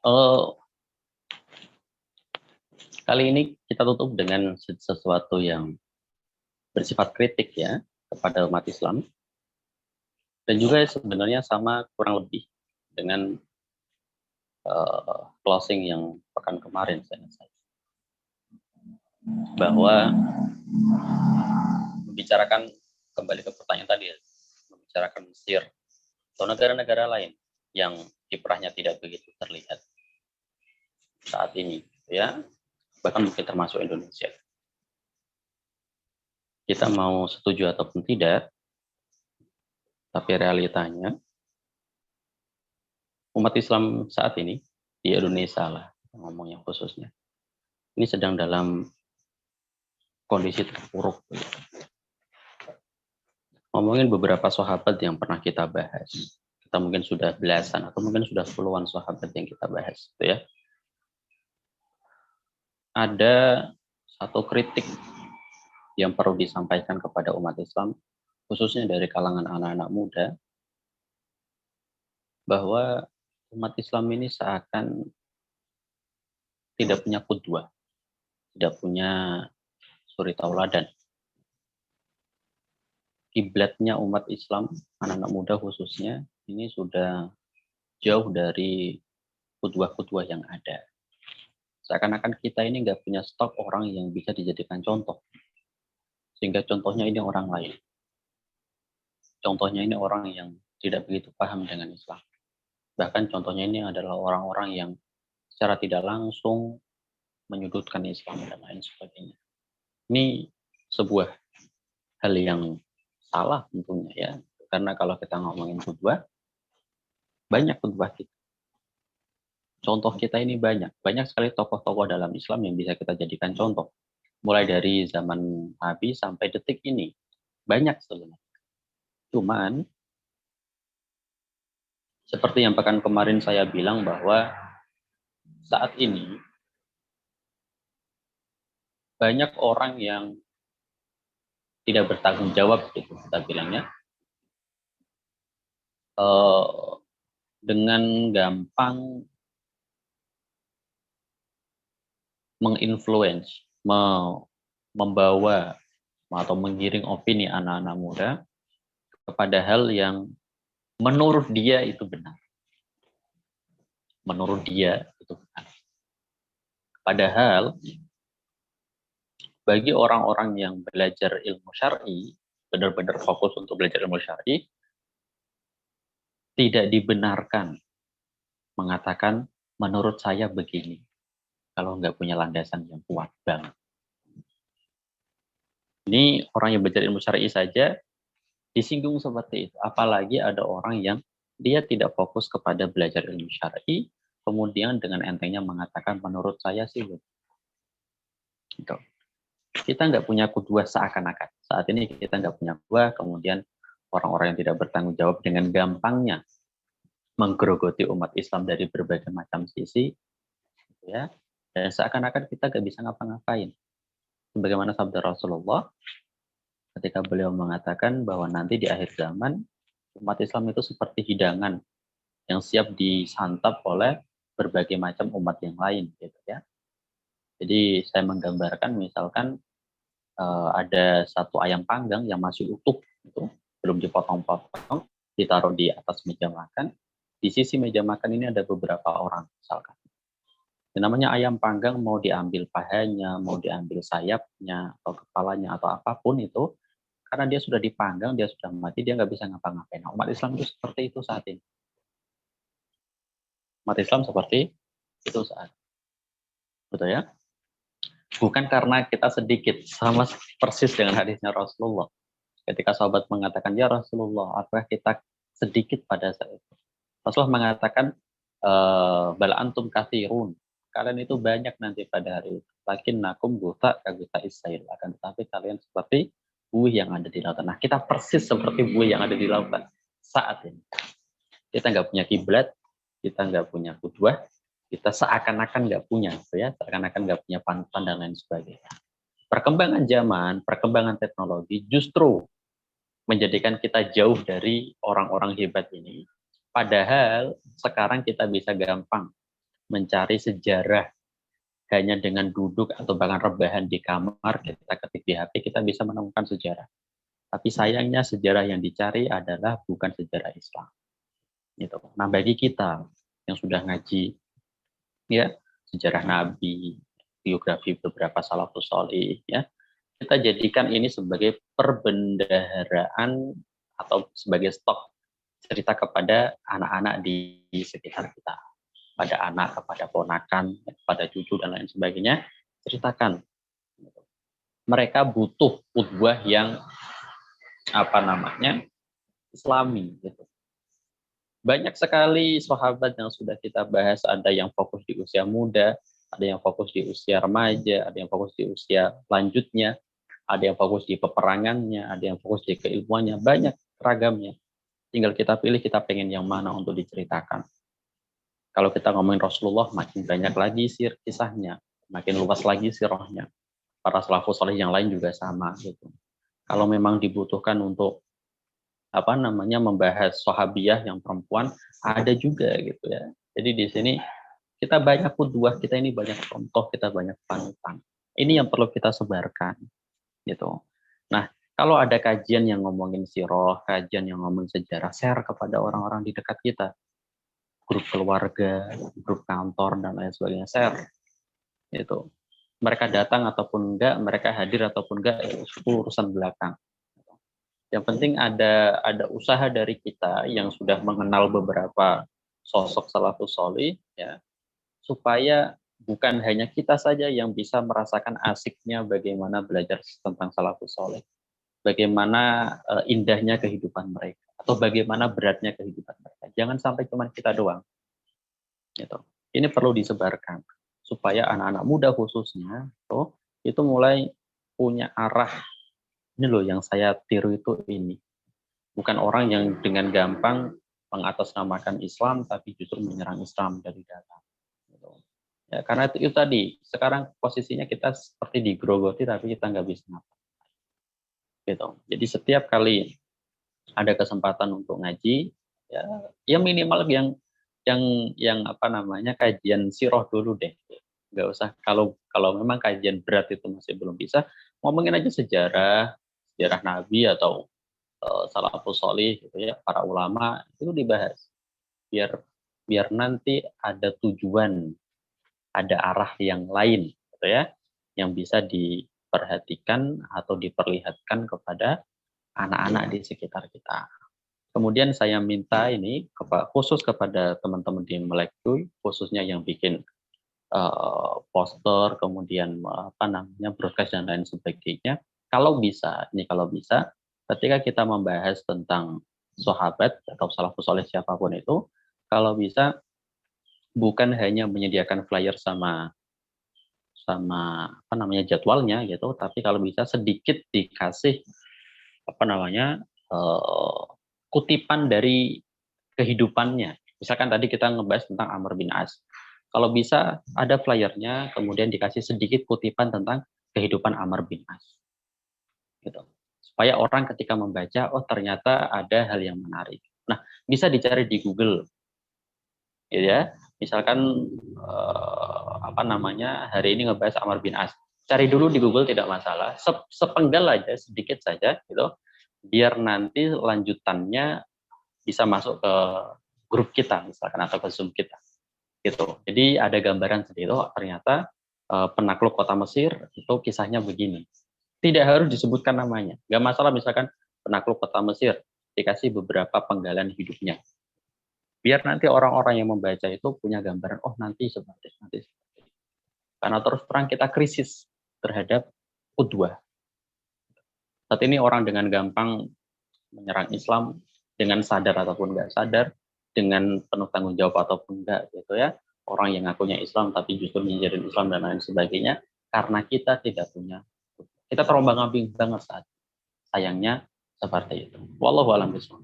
Oh, kali ini kita tutup dengan sesuatu yang bersifat kritik ya kepada umat Islam, dan juga sebenarnya sama kurang lebih dengan closing yang pekan kemarin saya bahwa membicarakan kembali ke pertanyaan tadi, membicarakan Mesir atau negara-negara lain yang kiprahnya tidak begitu terlihat saat ini, ya, bahkan mungkin termasuk Indonesia. Kita mau setuju ataupun tidak, tapi realitanya umat Islam saat ini di Indonesia lah, ngomongnya khususnya, ini sedang dalam kondisi terpuruk. Ngomongin beberapa sahabat yang pernah kita bahas, kita mungkin sudah belasan atau mungkin sudah puluhan sahabat yang kita bahas, gitu ya. Ada satu kritik yang perlu disampaikan kepada umat Islam, khususnya dari kalangan anak-anak muda, bahwa umat Islam ini seakan tidak punya qudwah, tidak punya suri tauladan. Kiblatnya umat Islam, anak-anak muda khususnya, ini sudah jauh dari qudwah-qudwah yang ada. Seakan-akan kita ini nggak punya stok orang yang bisa dijadikan contoh. Sehingga contohnya ini orang lain. Contohnya ini orang yang tidak begitu paham dengan Islam. Bahkan contohnya ini adalah orang-orang yang secara tidak langsung menyudutkan Islam dan lain sebagainya. Ini sebuah hal yang salah tentunya ya. Karena kalau kita ngomongin qudwah, banyak qudwah kita. Contoh kita ini banyak. Banyak sekali tokoh-tokoh dalam Islam yang bisa kita jadikan contoh. Mulai dari zaman Nabi sampai detik ini. Banyak sebenarnya. Cuman, seperti yang pekan kemarin saya bilang bahwa saat ini banyak orang yang tidak bertanggung jawab, gitu kita bilangnya, dengan gampang menginfluence, membawa atau menggiring opini anak-anak muda kepada hal yang menurut dia itu benar. Menurut dia itu benar. Padahal bagi orang-orang yang belajar ilmu syar'i, benar-benar fokus untuk belajar ilmu syar'i, tidak dibenarkan mengatakan menurut saya begini kalau nggak punya landasan yang kuat banget. Ini orang yang belajar ilmu syar'i saja disinggung seperti itu. Apalagi ada orang yang dia tidak fokus kepada belajar ilmu syar'i, kemudian dengan entengnya mengatakan menurut saya sih gitu. Kita nggak punya qudwah seakan-akan. Saat ini kita nggak punya qudwah, kemudian orang-orang yang tidak bertanggung jawab dengan gampangnya menggerogoti umat Islam dari berbagai macam sisi, ya. Dan seakan-akan kita nggak bisa ngapa-ngapain. Sebagaimana sabda Rasulullah ketika beliau mengatakan bahwa nanti di akhir zaman umat Islam itu seperti hidangan yang siap disantap oleh berbagai macam umat yang lain, gitu ya. Jadi saya menggambarkan misalkan ada satu ayam panggang yang masih utuh, gitu, belum dipotong-potong, ditaruh di atas meja makan. Di sisi meja makan ini ada beberapa orang, misalkan. Yang namanya ayam panggang mau diambil pahanya, mau diambil sayapnya, atau kepalanya, atau apapun itu, karena dia sudah dipanggang, dia sudah mati, dia nggak bisa ngapa-ngapain. Nah, umat Islam itu seperti itu saat ini. Umat Islam seperti itu saat ini. Betul ya? Bukan karena kita sedikit, sama persis dengan hadisnya Rasulullah. Ketika sahabat mengatakan, ya Rasulullah, apakah kita sedikit pada saat itu? Rasulullah mengatakan, bal antum kathirun. Kalian itu banyak nanti pada hari itu. Lakin nakum guta kaguta isail. Akan tetapi kalian seperti buih yang ada di lautan. Nah, kita persis seperti buih yang ada di lautan saat ini. Kita nggak punya kiblat, kita nggak punya qudwah, kita seakan-akan nggak punya, ya, seakan-akan nggak punya panutan dan lain sebagainya. Perkembangan zaman, perkembangan teknologi justru menjadikan kita jauh dari orang-orang hebat ini. Padahal sekarang kita bisa gampang mencari sejarah hanya dengan duduk atau bahkan rebahan di kamar, kita ketik di HP, kita bisa menemukan sejarah. Tapi sayangnya sejarah yang dicari adalah bukan sejarah Islam. Gitu. Nah, bagi kita yang sudah ngaji, ya, sejarah Nabi, biografi beberapa salafus sholih, ya, kita jadikan ini sebagai perbendaharaan atau sebagai stok cerita kepada anak-anak di sekitar kita, pada anak, kepada ponakan, kepada cucu dan lain sebagainya. Ceritakan, mereka butuh qudwah yang Islami gitu. Banyak sekali sahabat yang sudah kita bahas, ada yang fokus di usia muda, ada yang fokus di usia remaja, ada yang fokus di usia lanjutnya, ada yang fokus di peperangannya, ada yang fokus di keilmuannya, banyak ragamnya. Tinggal kita pilih kita pengen yang mana untuk diceritakan. Kalau kita ngomongin Rasulullah, makin banyak lagi kisahnya, makin luas lagi sirahnya. Para salafus saleh yang lain juga sama gitu. Kalau memang dibutuhkan untuk membahas sahabiyah yang perempuan, ada juga gitu ya. Jadi di sini kita banyak qudwah, kita ini banyak contoh, kita banyak panutan. Ini yang perlu kita sebarkan gitu. Nah, kalau ada kajian yang ngomongin sirah, kajian yang ngomongin sejarah, share kepada orang-orang di dekat kita. Grup keluarga, grup kantor dan lain sebagainya, share. Gitu. Mereka datang ataupun enggak, mereka hadir ataupun enggak, itu urusan belakang. Yang penting ada usaha dari kita yang sudah mengenal beberapa sosok salafus sholih, ya, supaya bukan hanya kita saja yang bisa merasakan asiknya bagaimana belajar tentang salafus sholih, bagaimana indahnya kehidupan mereka, atau bagaimana beratnya kehidupan mereka. Jangan sampai cuma kita doang. Gitu. Ini perlu disebarkan supaya anak-anak muda khususnya itu mulai punya arah. Ini loh yang saya tiru itu ini. Bukan orang yang dengan gampang mengatasnamakan Islam tapi justru menyerang Islam dari dalam. Gitu. Ya, karena itu tadi, sekarang posisinya kita seperti digerogoti tapi kita nggak bisa ngapa. Gitu. Jadi setiap kali ada kesempatan untuk ngaji, ya minimal yang kajian sirah dulu deh. Nggak usah, kalau memang kajian berat itu masih belum bisa, ngomongin aja sejarah Nabi atau salafus sholih gitu ya, para ulama itu dibahas. Biar nanti ada tujuan, ada arah yang lain gitu ya, yang bisa diperhatikan atau diperlihatkan kepada anak-anak di sekitar kita. Kemudian saya minta ini khusus kepada teman-teman di Melekcuy, khususnya yang bikin poster, kemudian broadcast dan lain sebagainya. Kalau bisa, ketika kita membahas tentang sahabat atau salafus saleh siapapun itu, kalau bisa bukan hanya menyediakan flyer sama jadwalnya gitu, tapi kalau bisa sedikit dikasih kutipan dari kehidupannya. Misalkan tadi kita ngebahas tentang Amr bin As. Kalau bisa ada flyernya, kemudian dikasih sedikit kutipan tentang kehidupan Amr bin As. Gitu. Supaya orang ketika membaca, oh ternyata ada hal yang menarik. Nah, bisa dicari di Google. Gitu ya. Misalkan hari ini ngebahas Amr bin As. Cari dulu di Google tidak masalah. Sepenggal aja, sedikit saja gitu. Biar nanti lanjutannya bisa masuk ke grup kita misalkan atau ke Zoom kita gitu. Jadi ada gambaran seperti itu, ternyata penakluk kota Mesir itu kisahnya begini. Tidak harus disebutkan namanya, nggak masalah misalkan penakluk kota Mesir dikasih beberapa penggalan hidupnya. Biar nanti orang-orang yang membaca itu punya gambaran, oh nanti seperti. Karena terus terang kita krisis terhadap qudwah. Saat ini orang dengan gampang menyerang Islam dengan sadar ataupun nggak sadar, dengan penuh tanggung jawab ataupun enggak gitu ya. Orang yang ngakunya Islam tapi justru nyinyirin Islam dan lain sebagainya karena kita tidak punya. Kita terombang-ambing banget saat sayangnya seperti itu. Wallahu a'lam bishawab.